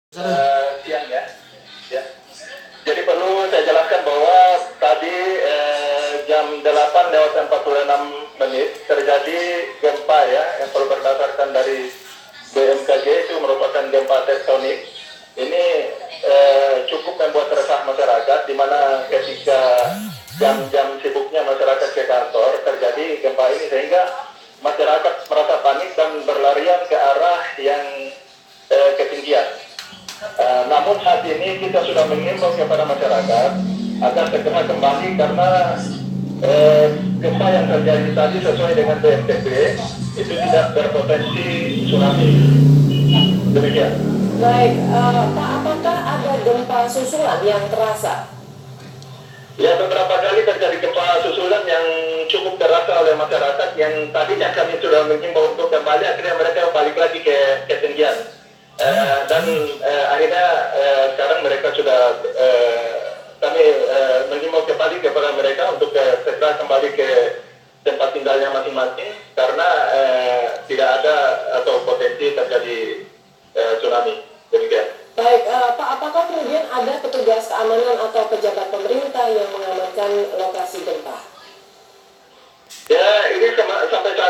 Siang ya. Ya. Jadi perlu saya jelaskan bahwa tadi jam 8:46 terjadi gempa ya, yang perlu berdasarkan dari BMKG itu merupakan gempa tektonik. Ini cukup membuat resah masyarakat, di mana ketika jam-jam sibuknya masyarakat ke kantor terjadi gempa ini, sehingga masyarakat merasa panik dan berlarian ke arah yang ketinggian. Namun saat ini kita sudah mengimbau kepada masyarakat agar segera kembali, karena gempa yang terjadi tadi sesuai dengan BNPB itu tidak berpotensi tsunami. Demikian. Baik, Pak, apakah ada gempa susulan yang terasa? Ya, beberapa kali terjadi gempa susulan yang cukup terasa oleh masyarakat, yang tadinya kami sudah mengimbau untuk kembali, akhirnya mereka balik lagi ke ketinggian. Dan akhirnya sekarang mereka sudah kami mengimbau kembali kepada mereka untuk segera kembali ke tempat tinggalnya masing-masing, karena tidak ada atau potensi terjadi tsunami. Demikian. Baik, Pak, apakah kemudian ada petugas keamanan atau pejabat pemerintah yang mengamankan lokasi gempa? Ya, ini sampai saat